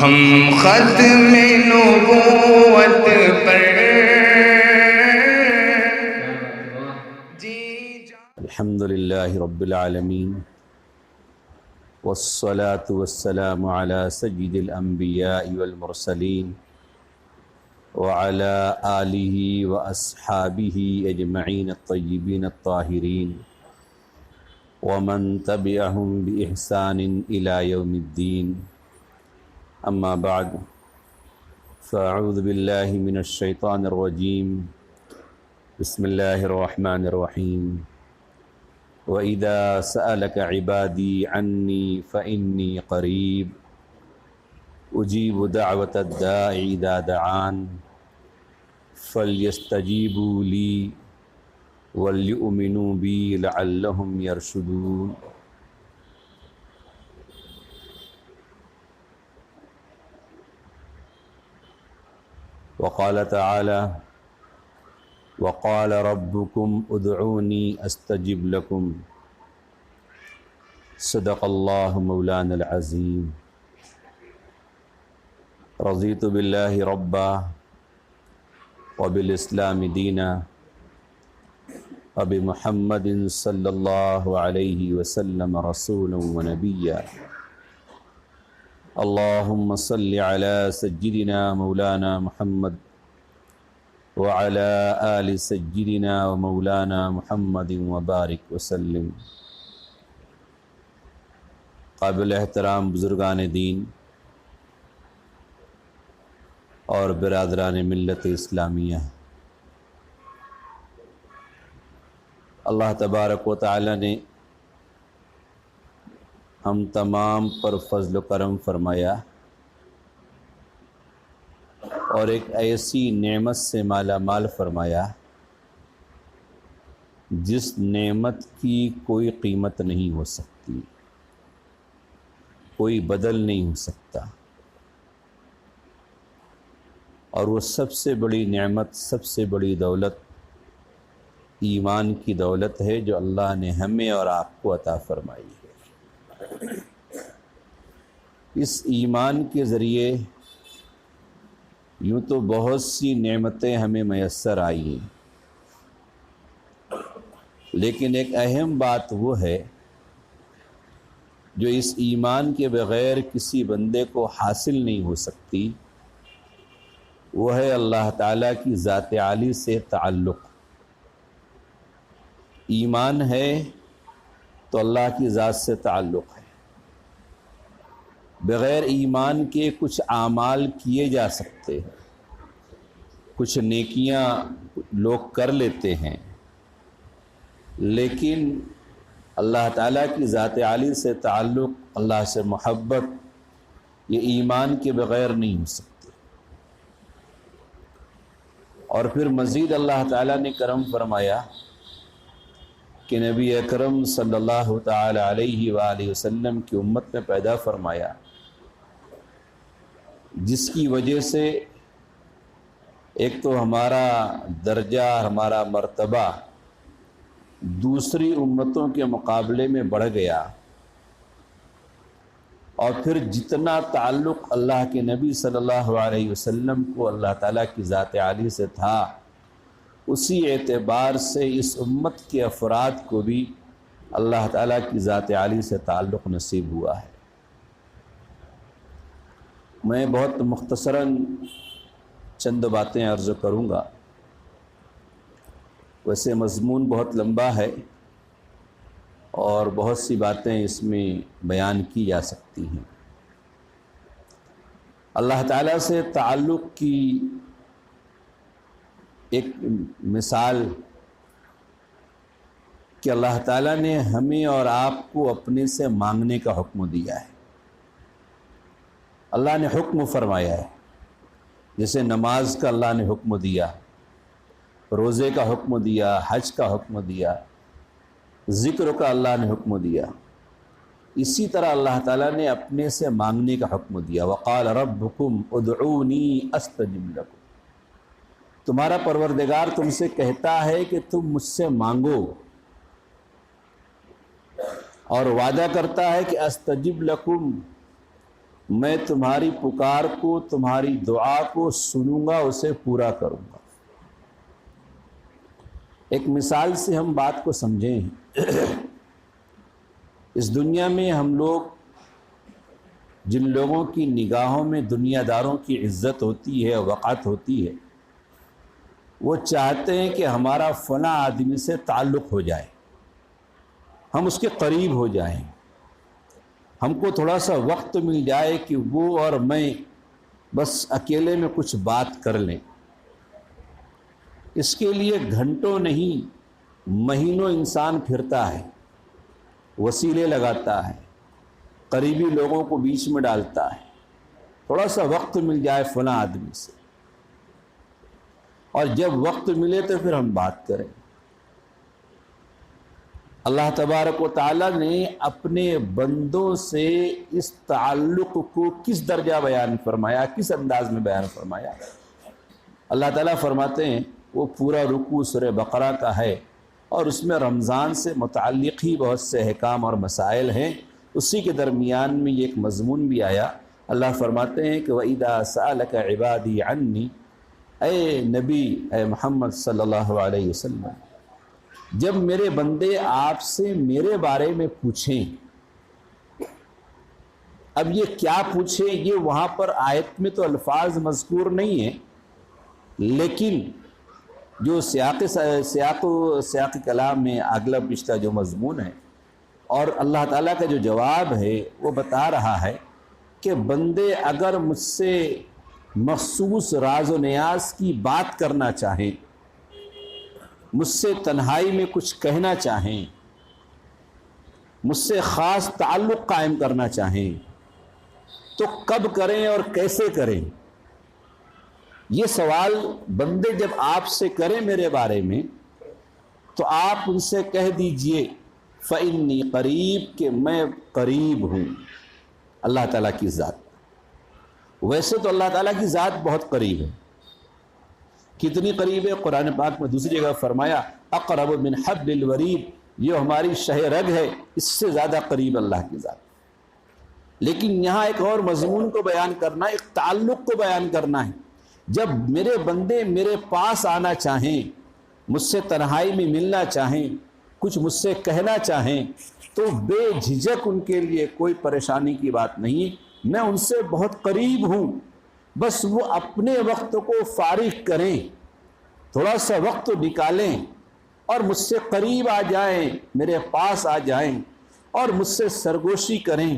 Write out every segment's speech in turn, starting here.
ہم ختم نبوت پر الحمد للہ رب العالمین والصلاة والسلام على سید الانبیاء والمرسلین وعلى آلہ واصحابہ اجمعین الطیبین الطاہرین ومن تبعہم بإحسان الى یوم الدین اما بعد فاعوذ باللہ من الشیطان الرجیم بسم اللہ الرحمن الرحیم وَإِذَا سَأَلَكَ عِبَادِي عَنِّي فَإِنِّي قَرِيبٌ أُجِيبُ دَعْوَةَ الدَّاعِ إِذَا دَعَانِ فَلْيَسْتَجِيبُوا لِي وَلْيُؤْمِنُوا بِي لَعَلَّهُمْ يَرْشُدُونَ۔ وقال تعالی وقال ربكم ادعوني استجب لكم صدق الله مولانا العظیم۔ رضیت باللہ ربا وبالاسلام دینا وبمحمد صلی اللہ علیہ وسلم رسولا ونبیا۔ اللہم صل علی سیدنا مولانا محمد وعلى آل سيدنا ومولانا محمد وبارک وسلم۔ قابل احترام بزرگان دین اور برادران ملت اسلامیہ، اللہ تبارک و تعالی نے ہم تمام پر فضل و کرم فرمایا اور ایک ایسی نعمت سے مالا مال فرمایا جس نعمت کی کوئی قیمت نہیں ہو سکتی، کوئی بدل نہیں ہو سکتا، اور وہ سب سے بڑی نعمت، سب سے بڑی دولت ایمان کی دولت ہے جو اللہ نے ہمیں اور آپ کو عطا فرمائی ہے۔ اس ایمان کے ذریعے یوں تو بہت سی نعمتیں ہمیں میسر آئی ہیں، لیکن ایک اہم بات وہ ہے جو اس ایمان کے بغیر کسی بندے کو حاصل نہیں ہو سکتی، وہ ہے اللہ تعالیٰ کی ذات عالی سے تعلق۔ ایمان ہے تو اللہ کی ذات سے تعلق ہے۔ بغیر ایمان کے کچھ اعمال کیے جا سکتے ہیں، کچھ نیکیاں لوگ کر لیتے ہیں، لیکن اللہ تعالیٰ کی ذات عالی سے تعلق، اللہ سے محبت، یہ ایمان کے بغیر نہیں ہو سکتی۔ اور پھر مزید اللہ تعالیٰ نے کرم فرمایا کہ نبی اکرم صلی اللہ تعالی علیہ وآلہ وسلم کی امت میں پیدا فرمایا، جس کی وجہ سے ایک تو ہمارا درجہ، ہمارا مرتبہ دوسری امتوں کے مقابلے میں بڑھ گیا، اور پھر جتنا تعلق اللہ کے نبی صلی اللہ علیہ وسلم کو اللہ تعالیٰ کی ذات عالی سے تھا، اسی اعتبار سے اس امت کے افراد کو بھی اللہ تعالیٰ کی ذات عالی سے تعلق نصیب ہوا ہے۔ میں بہت مختصراً چند باتیں عرض کروں گا، ویسے مضمون بہت لمبا ہے اور بہت سی باتیں اس میں بیان کی جا سکتی ہیں۔ اللہ تعالیٰ سے تعلق کی ایک مثال کہ اللہ تعالیٰ نے ہمیں اور آپ کو اپنے سے مانگنے کا حکم دیا ہے۔ اللہ نے حکم فرمایا ہے، جیسے نماز کا اللہ نے حکم دیا، روزے کا حکم دیا، حج کا حکم دیا، ذکر کا اللہ نے حکم دیا، اسی طرح اللہ تعالیٰ نے اپنے سے مانگنے کا حکم دیا۔ وقال ربکم ادعونی استجب لکم، تمہارا پروردگار تم سے کہتا ہے کہ تم مجھ سے مانگو، اور وعدہ کرتا ہے کہ استجب لکم، میں تمہاری پکار کو، تمہاری دعا کو سنوں گا، اسے پورا کروں گا۔ ایک مثال سے ہم بات کو سمجھیں۔ اس دنیا میں ہم لوگ جن لوگوں کی نگاہوں میں دنیا داروں کی عزت ہوتی ہے، وقعت ہوتی ہے، وہ چاہتے ہیں کہ ہمارا فلاں آدمی سے تعلق ہو جائے، ہم اس کے قریب ہو جائیں، ہم کو تھوڑا سا وقت مل جائے کہ وہ اور میں بس اکیلے میں کچھ بات کر لیں۔ اس کے لیے گھنٹوں نہیں مہینوں انسان پھرتا ہے، وسیلے لگاتا ہے، قریبی لوگوں کو بیچ میں ڈالتا ہے، تھوڑا سا وقت مل جائے فلاں آدمی سے، اور جب وقت ملے تو پھر ہم بات کریں۔ اللہ تبارک و تعالیٰ نے اپنے بندوں سے اس تعلق کو کس درجہ بیان فرمایا، کس انداز میں بیان فرمایا؟ اللہ تعالیٰ فرماتے ہیں، وہ پورا رکوع سورہ بقرہ کا ہے، اور اس میں رمضان سے متعلق ہی بہت سے احکام اور مسائل ہیں، اسی کے درمیان میں یہ ایک مضمون بھی آیا۔ اللہ فرماتے ہیں کہ وَإِذَا سَأَلَكَ عِبَادِي عَنِّي، اے نبی، اے محمد صلی اللہ علیہ وسلم، جب میرے بندے آپ سے میرے بارے میں پوچھیں، اب یہ کیا پوچھیں، یہ وہاں پر آیت میں تو الفاظ مذکور نہیں ہیں، لیکن جو سیاق کلام میں اگلا پچھلا جو مضمون ہے اور اللہ تعالیٰ کا جو جواب ہے وہ بتا رہا ہے کہ بندے اگر مجھ سے مخصوص راز و نیاز کی بات کرنا چاہیں، مجھ سے تنہائی میں کچھ کہنا چاہیں، مجھ سے خاص تعلق قائم کرنا چاہیں، تو کب کریں اور کیسے کریں؟ یہ سوال بندے جب آپ سے کریں میرے بارے میں، تو آپ ان سے کہہ دیجئے فَإِنِّي قریب، کہ میں قریب ہوں۔ اللہ تعالیٰ کی ذات، ویسے تو اللہ تعالیٰ کی ذات بہت قریب ہے۔ کتنی قریب ہے؟ قرآن پاک میں دوسری جگہ فرمایا اقرب من حبل الورید، یہ ہماری شہ رگ ہے، اس سے زیادہ قریب اللہ کی ذات۔ لیکن یہاں ایک اور مضمون کو بیان کرنا، ایک تعلق کو بیان کرنا ہے۔ جب میرے بندے میرے پاس آنا چاہیں، مجھ سے تنہائی میں ملنا چاہیں، کچھ مجھ سے کہنا چاہیں، تو بے جھجک ان کے لیے کوئی پریشانی کی بات نہیں، میں ان سے بہت قریب ہوں، بس وہ اپنے وقت کو فارغ کریں، تھوڑا سا وقت نکالیں اور مجھ سے قریب آ جائیں، میرے پاس آ جائیں اور مجھ سے سرگوشی کریں،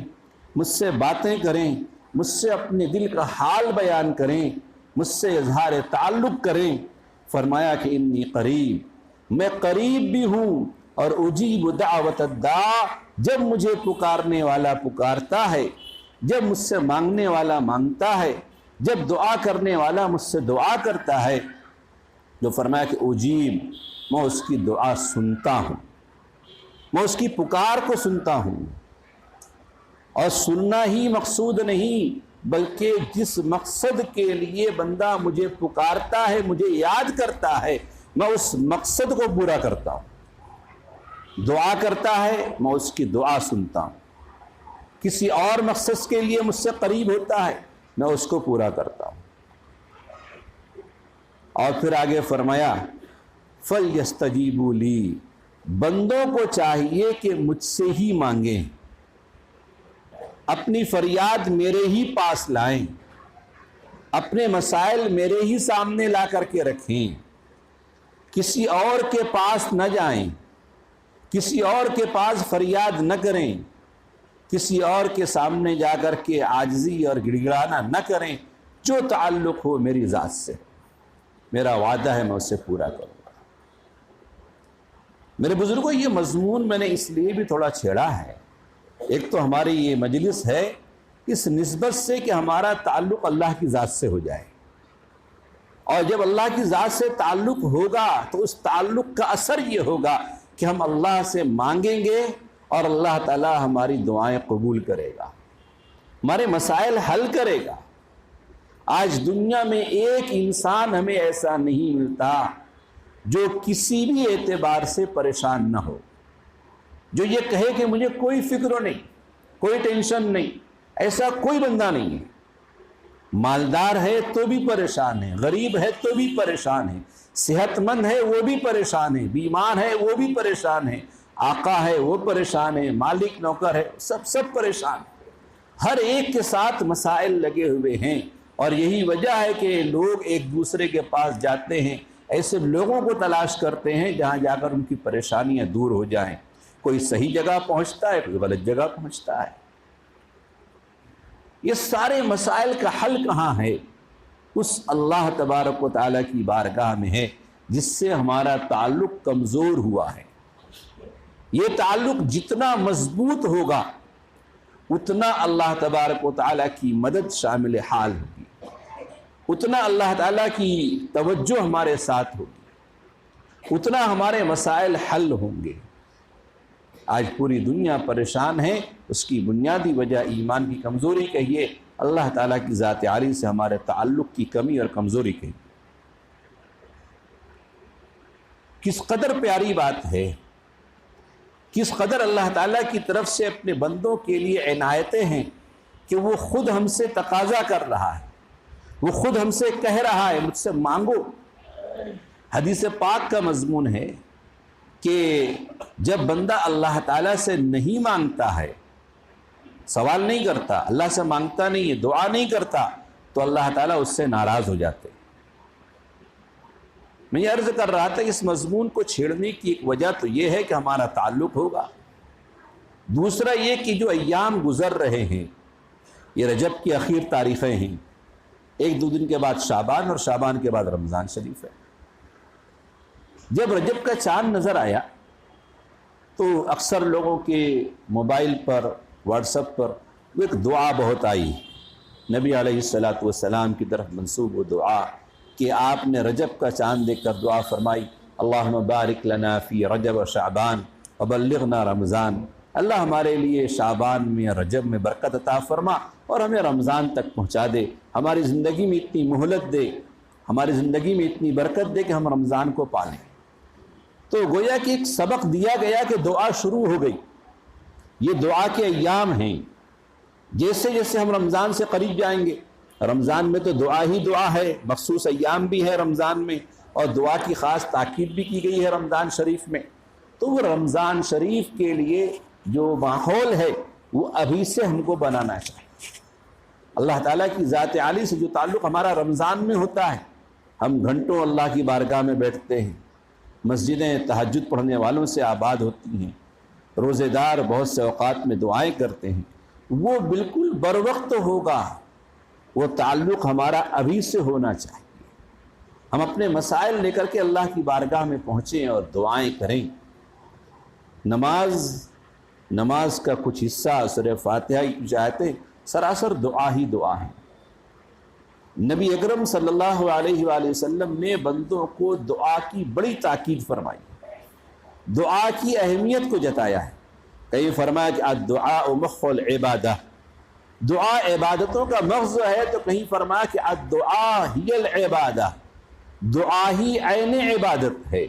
مجھ سے باتیں کریں، مجھ سے اپنے دل کا حال بیان کریں، مجھ سے اظہار تعلق کریں۔ فرمایا کہ انی قریب، میں قریب بھی ہوں، اور اجیب دعوت الداع، جب مجھے پکارنے والا پکارتا ہے، جب مجھ سے مانگنے والا مانگتا ہے، جب دعا کرنے والا مجھ سے دعا کرتا ہے، جو فرمایا کہ اجیب، میں اس کی دعا سنتا ہوں، میں اس کی پکار کو سنتا ہوں۔ اور سننا ہی مقصود نہیں، بلکہ جس مقصد کے لیے بندہ مجھے پکارتا ہے، مجھے یاد کرتا ہے، میں اس مقصد کو پورا کرتا ہوں۔ دعا کرتا ہے، میں اس کی دعا سنتا ہوں۔ کسی اور مقصد کے لیے مجھ سے قریب ہوتا ہے، میں اس کو پورا کرتا ہوں۔ اور پھر آگے فرمایا فَلْيَسْتَجِيبُوا لِي، بندوں کو چاہیے کہ مجھ سے ہی مانگیں، اپنی فریاد میرے ہی پاس لائیں، اپنے مسائل میرے ہی سامنے لا کر کے رکھیں، کسی اور کے پاس نہ جائیں، کسی اور کے پاس فریاد نہ کریں، کسی اور کے سامنے جا کر کے عاجزی اور گڑ گڑانا نہ کریں۔ جو تعلق ہو میری ذات سے، میرا وعدہ ہے میں اسے پورا کروں گا۔ میرے بزرگوں، یہ مضمون میں نے اس لیے بھی تھوڑا چھیڑا ہے، ایک تو ہماری یہ مجلس ہے اس نسبت سے کہ ہمارا تعلق اللہ کی ذات سے ہو جائے، اور جب اللہ کی ذات سے تعلق ہوگا تو اس تعلق کا اثر یہ ہوگا کہ ہم اللہ سے مانگیں گے اور اللہ تعالی ہماری دعائیں قبول کرے گا، ہمارے مسائل حل کرے گا۔ آج دنیا میں ایک انسان ہمیں ایسا نہیں ملتا جو کسی بھی اعتبار سے پریشان نہ ہو، جو یہ کہے کہ مجھے کوئی فکر نہیں، کوئی ٹینشن نہیں، ایسا کوئی بندہ نہیں ہے، مالدار ہے تو بھی پریشان ہے، غریب ہے تو بھی پریشان ہے، صحت مند ہے وہ بھی پریشان ہے، بیمار ہے وہ بھی پریشان ہے، آقا ہے وہ پریشان ہے، مالک نوکر ہے، سب پریشان ہے۔ ہر ایک کے ساتھ مسائل لگے ہوئے ہیں، اور یہی وجہ ہے کہ لوگ ایک دوسرے کے پاس جاتے ہیں، ایسے لوگوں کو تلاش کرتے ہیں جہاں جا کر ان کی پریشانیاں دور ہو جائیں۔ کوئی صحیح جگہ پہنچتا ہے، کوئی غلط جگہ پہنچتا ہے۔ یہ سارے مسائل کا حل کہاں ہے؟ اس اللہ تبارک و تعالیٰ کی بارگاہ میں ہے، جس سے ہمارا تعلق کمزور ہوا ہے۔ یہ تعلق جتنا مضبوط ہوگا اتنا اللہ تبارک و تعالیٰ کی مدد شامل حال ہوگی، اتنا اللہ تعالیٰ کی توجہ ہمارے ساتھ ہوگی، اتنا ہمارے مسائل حل ہوں گے۔ آج پوری دنیا پریشان ہے، اس کی بنیادی وجہ ایمان کی کمزوری کہیے، اللہ تعالیٰ کی ذات عالی سے ہمارے تعلق کی کمی اور کمزوری کہیے۔ کس قدر پیاری بات ہے، کس قدر اللہ تعالیٰ کی طرف سے اپنے بندوں کے لیے عنایتیں ہیں کہ وہ خود ہم سے تقاضا کر رہا ہے، وہ خود ہم سے کہہ رہا ہے مجھ سے مانگو۔ حدیث پاک کا مضمون ہے کہ جب بندہ اللہ تعالیٰ سے نہیں مانگتا ہے، سوال نہیں کرتا، اللہ سے مانگتا نہیں ہے، دعا نہیں کرتا، تو اللہ تعالیٰ اس سے ناراض ہو جاتے ہیں۔ میں یہ عرض کر رہا تھا، اس مضمون کو چھیڑنے کی ایک وجہ تو یہ ہے کہ ہمارا تعلق ہوگا، دوسرا یہ کہ جو ایام گزر رہے ہیں، یہ رجب کی اخیر تاریخیں ہیں، ایک دو دن کے بعد شعبان، اور شعبان کے بعد رمضان شریف ہے۔ جب رجب کا چاند نظر آیا تو اکثر لوگوں کے موبائل پر، واٹس ایپ پر ایک دعا بہت آئی، نبی علیہ السلام کی طرف منسوب وہ دعا کہ آپ نے رجب کا چاند دیکھ کر دعا فرمائی، اللہم بارک لنا فی رجب و شعبان وبلغنا رمضان، اللہ ہمارے لیے شعبان میں، رجب میں برکت عطا فرما اور ہمیں رمضان تک پہنچا دے، ہماری زندگی میں اتنی مہلت دے، ہماری زندگی میں اتنی برکت دے کہ ہم رمضان کو پالیں۔ تو گویا کہ ایک سبق دیا گیا کہ دعا شروع ہو گئی، یہ دعا کے ایام ہیں، جیسے جیسے ہم رمضان سے قریب جائیں گے، رمضان میں تو دعا ہی دعا ہے، مخصوص ایام بھی ہے رمضان میں، اور دعا کی خاص تاکید بھی کی گئی ہے رمضان شریف میں، تو وہ رمضان شریف کے لیے جو ماحول ہے وہ ابھی سے ہم کو بنانا چاہیے۔ اللہ تعالیٰ کی ذات عالی سے جو تعلق ہمارا رمضان میں ہوتا ہے، ہم گھنٹوں اللہ کی بارگاہ میں بیٹھتے ہیں، مسجدیں تہجد پڑھنے والوں سے آباد ہوتی ہیں، روزے دار بہت سے اوقات میں دعائیں کرتے ہیں، وہ بالکل بر وقت ہوگا، وہ تعلق ہمارا ابھی سے ہونا چاہیے۔ ہم اپنے مسائل لے کر کے اللہ کی بارگاہ میں پہنچیں اور دعائیں کریں۔ نماز کا کچھ حصہ، سورہ فاتحہ کی کچھ آیتیں سراسر دعا ہی دعا ہیں۔ نبی اکرم صلی اللہ علیہ وآلہ وسلم نے بندوں کو دعا کی بڑی تاکید فرمائی، دعا کی اہمیت کو جتایا ہے۔ کہیں فرمایا کہ الدعاء مخ العبادہ، دعا عبادتوں کا مغز ہے، تو کہیں فرمایا کہ الدعاء ہی العبادہ، دعا ہی عین عبادت ہے۔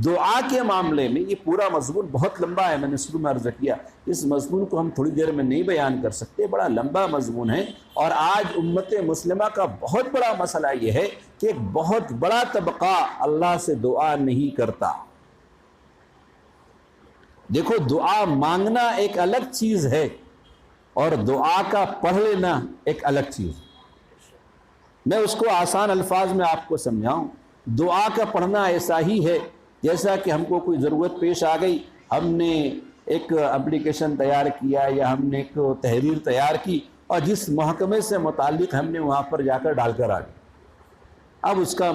دعا کے معاملے میں یہ پورا مضمون بہت لمبا ہے، میں نے شروع میں عرض کیا، اس مضمون کو ہم تھوڑی دیر میں نہیں بیان کر سکتے، بڑا لمبا مضمون ہے، اور آج امت مسلمہ کا بہت بڑا مسئلہ یہ ہے کہ ایک بہت بڑا طبقہ اللہ سے دعا نہیں کرتا۔ دیکھو، دعا مانگنا ایک الگ چیز ہے اور دعا کا پڑھ لینا ایک الگ چیز ہے۔ میں اس کو آسان الفاظ میں آپ کو سمجھاؤں، دعا کا پڑھنا ایسا ہی ہے جیسا کہ ہم کو کوئی ضرورت پیش آ گئی، ہم نے ایک اپلیکیشن تیار کیا یا ہم نے ایک تحریر تیار کی، اور جس محکمے سے متعلق ہم نے وہاں پر جا کر ڈال کر آ گئے، اب اس کا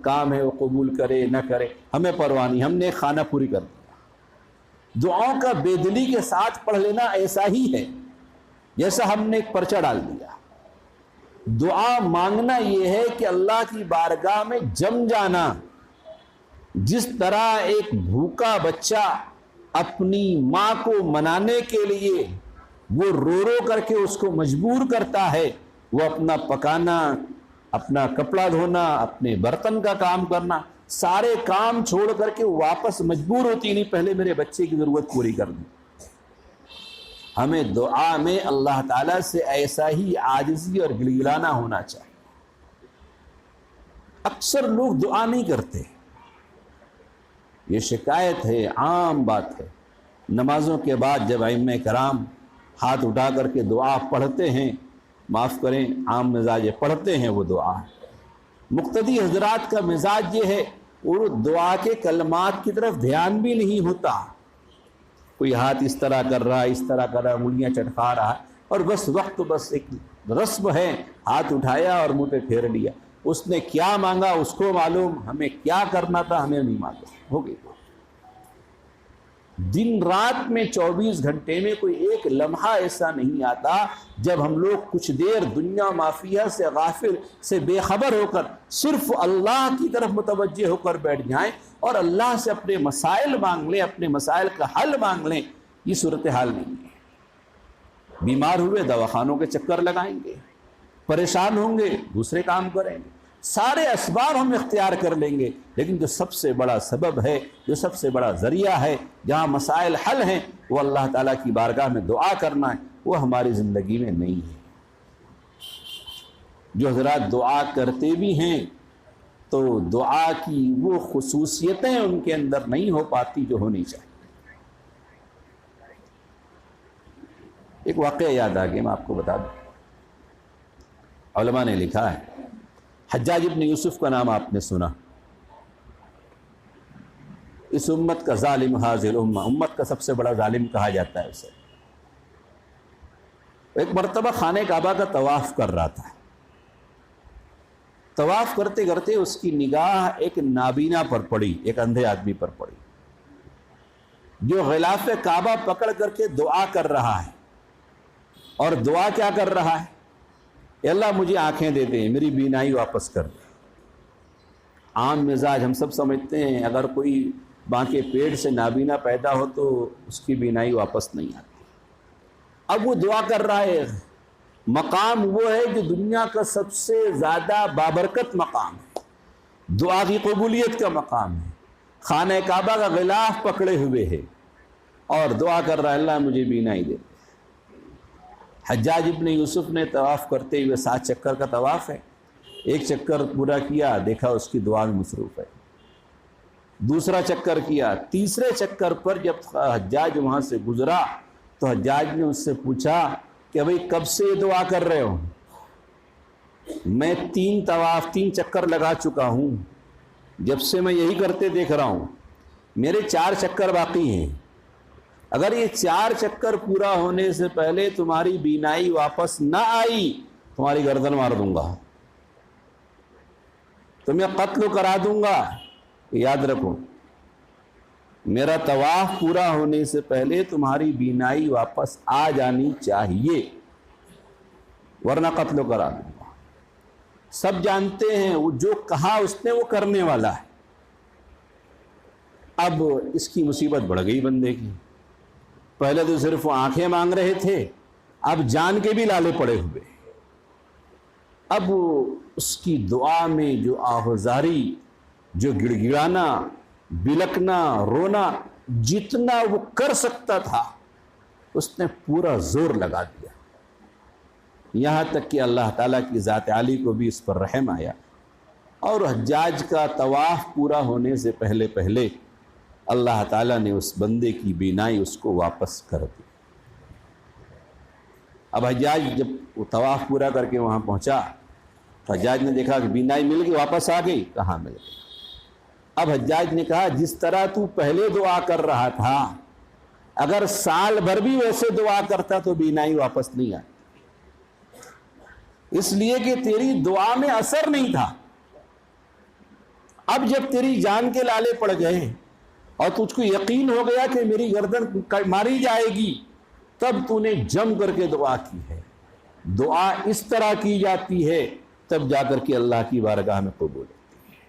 کام ہے وہ قبول کرے نہ کرے، ہمیں پرواہ نہیں، ہم نے ایک خانہ پوری کر دیا۔ دعاؤں کا بے دلی کے ساتھ پڑھ لینا ایسا ہی ہے جیسا ہم نے ایک پرچہ ڈال دیا۔ دعا مانگنا یہ ہے کہ اللہ کی بارگاہ میں جم جانا، جس طرح ایک بھوکا بچہ اپنی ماں کو منانے کے لیے وہ رو رو کر کے اس کو مجبور کرتا ہے، وہ اپنا پکانا، اپنا کپڑا دھونا، اپنے برتن کا کام کرنا، سارے کام چھوڑ کر کے واپس مجبور ہوتی نہیں، پہلے میرے بچے کی ضرورت پوری کر دوں۔ ہمیں دعا میں اللہ تعالیٰ سے ایسا ہی عاجزی اور گڑگڑانا ہونا چاہیے۔ اکثر لوگ دعا نہیں کرتے، یہ شکایت ہے، عام بات ہے۔ نمازوں کے بعد جب ائمہ کرام ہاتھ اٹھا کر کے دعا پڑھتے ہیں، معاف کریں عام مزاج پڑھتے ہیں وہ دعا، مقتدی حضرات کا مزاج یہ ہے وہ دعا کے کلمات کی طرف دھیان بھی نہیں ہوتا، کوئی ہاتھ اس طرح کر رہا ہے، اس طرح کر رہا ہے، انگلیاں چٹکا رہا ہے، اور بس وقت بس ایک رسم ہے، ہاتھ اٹھایا اور منہ پہ پھیر لیا۔ اس نے کیا مانگا اس کو معلوم، ہمیں کیا کرنا تھا ہمیں نہیں معلوم، ہو گئی۔ دن رات میں 24 گھنٹے میں کوئی ایک لمحہ ایسا نہیں آتا جب ہم لوگ کچھ دیر دنیا مافیہ سے غافل سے بے خبر ہو کر صرف اللہ کی طرف متوجہ ہو کر بیٹھ جائیں اور اللہ سے اپنے مسائل مانگ لیں، اپنے مسائل کا حل مانگ لیں۔ یہ صورتحال نہیں ہے۔ بیمار ہوئے دواخانوں کے چکر لگائیں گے، پریشان ہوں گے دوسرے کام کریں گے، سارے اسباب ہم اختیار کر لیں گے، لیکن جو سب سے بڑا سبب ہے، جو سب سے بڑا ذریعہ ہے، جہاں مسائل حل ہیں، وہ اللہ تعالیٰ کی بارگاہ میں دعا کرنا ہے، وہ ہماری زندگی میں نہیں ہے۔ جو حضرات دعا کرتے بھی ہیں تو دعا کی وہ خصوصیتیں ان کے اندر نہیں ہو پاتی جو ہونی چاہیے۔ ایک واقعہ یاد آ گیا، میں آپ کو بتا دوں۔ علماء نے لکھا ہے، حجاج ابن یوسف کا نام آپ نے سنا، اس امت کا ظالم، حاضر الامہ، امت کا سب سے بڑا ظالم کہا جاتا ہے اسے۔ ایک مرتبہ خانہ کعبہ کا طواف کر رہا تھا، طواف کرتے کرتے اس کی نگاہ ایک نابینا پر پڑی، ایک اندھے آدمی پر پڑی، جو غلاف کعبہ پکڑ کر کے دعا کر رہا ہے۔ اور دعا کیا کر رہا ہے؟ اے اللہ مجھے آنکھیں دے دے، میری بینائی واپس کر دے۔ عام مزاج ہم سب سمجھتے ہیں اگر کوئی ماں کے پیٹ سے نابینا پیدا ہو تو اس کی بینائی واپس نہیں آتی۔ اب وہ دعا کر رہا ہے، مقام وہ ہے جو دنیا کا سب سے زیادہ بابرکت مقام ہے، دعا کی قبولیت کا مقام ہے، خانہ کعبہ کا غلاف پکڑے ہوئے ہے اور دعا کر رہا ہے اللہ مجھے بینائی دے۔ حجاج ابن یوسف نے طواف کرتے ہوئے 7 چکر کا طواف ہے، ایک چکر پورا کیا، دیکھا اس کی دعا میں مصروف ہے، دوسرا چکر کیا، تیسرے چکر پر جب حجاج وہاں سے گزرا تو حجاج نے اس سے پوچھا کہ بھئی کب سے یہ دعا کر رہے ہو؟ میں 3 چکر لگا چکا ہوں، جب سے میں یہی کرتے دیکھ رہا ہوں، میرے 4 چکر باقی ہیں، اگر یہ 4 چکر پورا ہونے سے پہلے تمہاری بینائی واپس نہ آئی تمہاری گردن مار دوں گا، تمہیں قتل کرا دوں گا۔ یاد رکھو میرا طواف پورا ہونے سے پہلے تمہاری بینائی واپس آ جانی چاہیے ورنہ قتل کرا دوں گا۔ سب جانتے ہیں وہ جو کہا اس نے وہ کرنے والا ہے۔ اب اس کی مصیبت بڑھ گئی بندے کی، پہلے تو صرف وہ آنکھیں مانگ رہے تھے، اب جان کے بھی لالے پڑے ہوئے۔ اب اس کی دعا میں جو آہوزاری، جو گڑگڑانا، بلکنا، رونا، جتنا وہ کر سکتا تھا اس نے پورا زور لگا دیا، یہاں تک کہ اللہ تعالیٰ کی ذات عالی کو بھی اس پر رحم آیا اور حجاج کا طواف پورا ہونے سے پہلے پہلے اللہ تعالیٰ نے اس بندے کی بینائی اس کو واپس کر دی۔ اب حجاج جب وہ طواف پورا کر کے وہاں پہنچا تو حجاج نے دیکھا کہ بینائی مل گئی، واپس آ گئی، کہاں مل گئی؟ اب حجاج نے کہا جس طرح تو پہلے دعا کر رہا تھا اگر سال بھر بھی ویسے دعا کرتا تو بینائی واپس نہیں آتی، اس لیے کہ تیری دعا میں اثر نہیں تھا۔ اب جب تیری جان کے لالے پڑ گئے اور تجھ کو یقین ہو گیا کہ میری گردن ماری جائے گی، تب تو نے جم کر کے دعا کی ہے۔ دعا اس طرح کی جاتی ہے تب جا کر کے اللہ کی بارگاہ میں قبول ہوتی ہے۔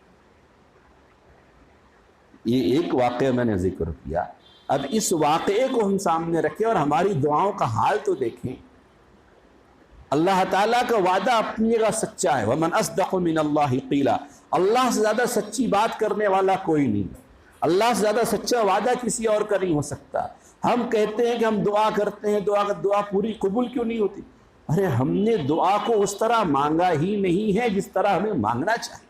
یہ ایک واقعہ میں نے ذکر کیا، اب اس واقعے کو ہم سامنے رکھیں اور ہماری دعاؤں کا حال تو دیکھیں۔ اللہ تعالیٰ کا وعدہ اپنی جگہ سچا ہے، وَمَنْ أَصْدَقُ مِنَ اللَّهِ قِيلًا، اللہ سے زیادہ سچی بات کرنے والا کوئی نہیں، اللہ سے زیادہ سچا وعدہ کسی اور کا نہیں ہو سکتا۔ ہم کہتے ہیں کہ ہم دعا کرتے ہیں، دعا پوری قبول کیوں نہیں ہوتی؟ ارے ہم نے دعا کو اس طرح مانگا ہی نہیں ہے جس طرح ہمیں مانگنا چاہیے۔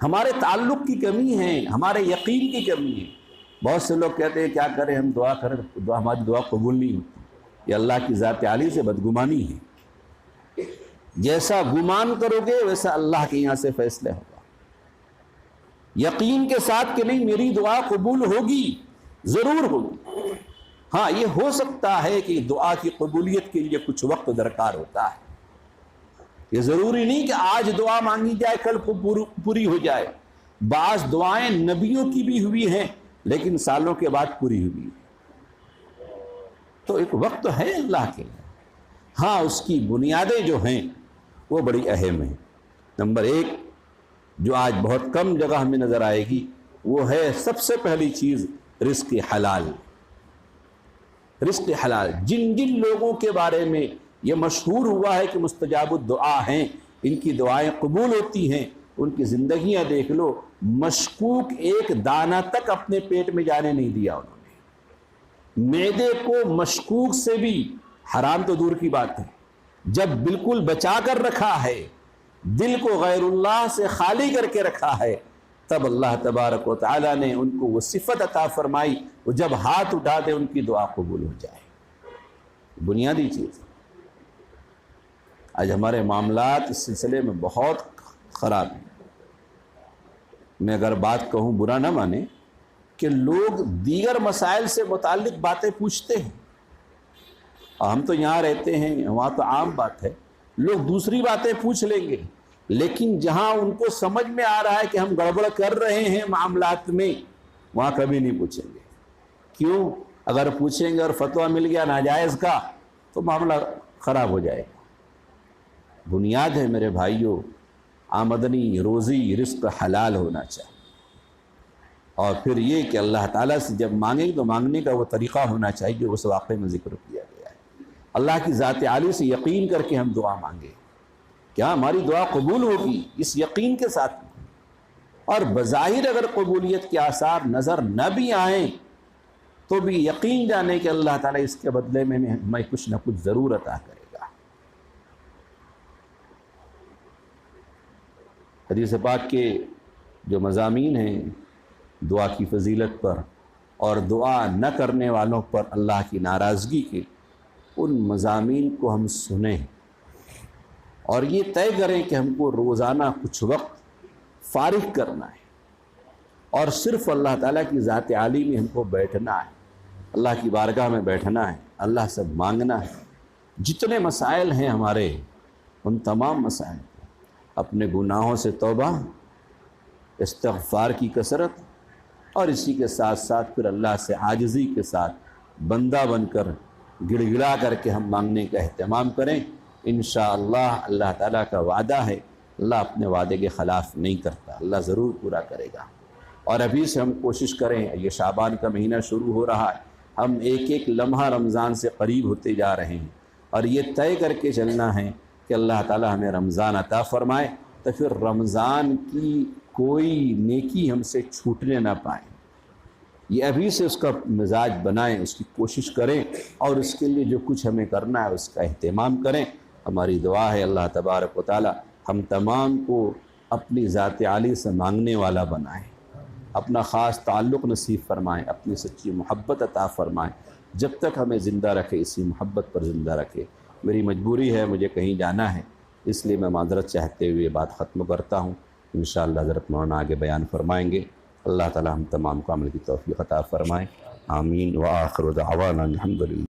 ہمارے تعلق کی کمی ہے، ہمارے یقین کی کمی ہے۔ بہت سے لوگ کہتے ہیں کیا کریں، ہم دعا کریں، ہماری دعا قبول نہیں ہوتی۔ یہ اللہ کی ذات عالی سے بدگمانی ہے۔ جیسا گمان کرو گے ویسا اللہ کے یہاں سے فیصلہ ہوگا۔ یقین کے ساتھ کہ نہیں میری دعا قبول ہوگی، ضرور ہوگی۔ ہاں یہ ہو سکتا ہے کہ دعا کی قبولیت کے لیے کچھ وقت درکار ہوتا ہے۔ یہ ضروری نہیں کہ آج دعا مانگی جائے کل پوری ہو جائے۔ بعض دعائیں نبیوں کی بھی ہوئی ہیں لیکن سالوں کے بعد پوری ہوئی ہے۔ تو ایک وقت ہے اللہ کے لیے۔ ہاں اس کی بنیادیں جو ہیں وہ بڑی اہم ہیں۔ نمبر ایک جو آج بہت کم جگہ ہمیں نظر آئے گی وہ ہے سب سے پہلی چیز رزق حلال۔ رزق حلال، جن لوگوں کے بارے میں یہ مشہور ہوا ہے کہ مستجاب الدعا ہیں، ان کی دعائیں قبول ہوتی ہیں، ان کی زندگیاں دیکھ لو، مشکوک ایک دانہ تک اپنے پیٹ میں جانے نہیں دیا انہوں نے۔ معدے کو مشکوک سے بھی، حرام تو دور کی بات ہے، جب بالکل بچا کر رکھا ہے، دل کو غیر اللہ سے خالی کر کے رکھا ہے، تب اللہ تبارک و تعالیٰ نے ان کو وہ صفت عطا فرمائی، وہ جب ہاتھ اٹھاتے ان کی دعا قبول ہو جائے۔ بنیادی چیز۔ آج ہمارے معاملات اس سلسلے میں بہت خراب ہیں۔ میں اگر بات کہوں برا نہ مانے کہ لوگ دیگر مسائل سے متعلق باتیں پوچھتے ہیں، اور ہم تو یہاں رہتے ہیں، وہاں تو عام بات ہے، لوگ دوسری باتیں پوچھ لیں گے، لیکن جہاں ان کو سمجھ میں آ رہا ہے کہ ہم گڑبڑ کر رہے ہیں معاملات میں، وہاں کبھی نہیں پوچھیں گے۔ کیوں؟ اگر پوچھیں گے اور فتویٰ مل گیا ناجائز کا تو معاملہ خراب ہو جائے گا۔ بنیاد ہے میرے بھائیوں، آمدنی، روزی، رزق حلال ہونا چاہیے، اور پھر یہ کہ اللہ تعالیٰ سے جب مانگیں تو مانگنے کا وہ طریقہ ہونا چاہیے جو اس واقعے میں ذکر کیا گیا ہے۔ اللہ کی ذات عالی سے یقین کر کے ہم دعا مانگیں، کیا ہماری دعا قبول ہوگی، اس یقین کے ساتھ۔ اور بظاہر اگر قبولیت کے آثار نظر نہ بھی آئیں تو بھی یقین جانے کہ اللہ تعالیٰ اس کے بدلے میں ہمیں کچھ نہ کچھ ضرور عطا کرے گا۔ حدیث پاک کے جو مضامین ہیں دعا کی فضیلت پر اور دعا نہ کرنے والوں پر اللہ کی ناراضگی کے، ان مضامین کو ہم سنیں اور یہ طے کریں کہ ہم کو روزانہ کچھ وقت فارغ کرنا ہے اور صرف اللہ تعالیٰ کی ذات عالی میں ہم کو بیٹھنا ہے، اللہ کی بارگاہ میں بیٹھنا ہے، اللہ سے مانگنا ہے۔ جتنے مسائل ہیں ہمارے، ان تمام مسائل کو اپنے گناہوں سے توبہ، استغفار کی کثرت، اور اسی کے ساتھ ساتھ پھر اللہ سے عاجزی کے ساتھ بندہ بن کر گڑ گڑا کر کے ہم مانگنے کا اہتمام کریں۔ انشاءاللہ اللہ تعالیٰ کا وعدہ ہے، اللہ اپنے وعدے کے خلاف نہیں کرتا، اللہ ضرور پورا کرے گا۔ اور ابھی سے ہم کوشش کریں، یہ شعبان کا مہینہ شروع ہو رہا ہے، ہم ایک ایک لمحہ رمضان سے قریب ہوتے جا رہے ہیں، اور یہ طے کر کے چلنا ہے کہ اللہ تعالیٰ ہمیں رمضان عطا فرمائے تو پھر رمضان کی کوئی نیکی ہم سے چھوٹنے نہ پائے۔ یہ ابھی سے اس کا مزاج بنائیں، اس کی کوشش کریں، اور اس کے لیے جو کچھ ہمیں کرنا ہے اس کا اہتمام کریں۔ ہماری دعا ہے اللہ تبارک و تعالی ہم تمام کو اپنی ذات عالی سے مانگنے والا بنائیں، اپنا خاص تعلق نصیب فرمائیں، اپنی سچی محبت عطا فرمائیں، جب تک ہمیں زندہ رکھے اسی محبت پر زندہ رکھے۔ میری مجبوری ہے، مجھے کہیں جانا ہے، اس لیے میں معذرت چاہتے ہوئے بات ختم کرتا ہوں۔ انشاءاللہ حضرت مولانا آگے بیان فرمائیں گے۔ اللہ تعالی ہم تمام کو عمل کی توفیق عطا فرمائے، آمین۔ وآخر دعوانا الحمدللہ۔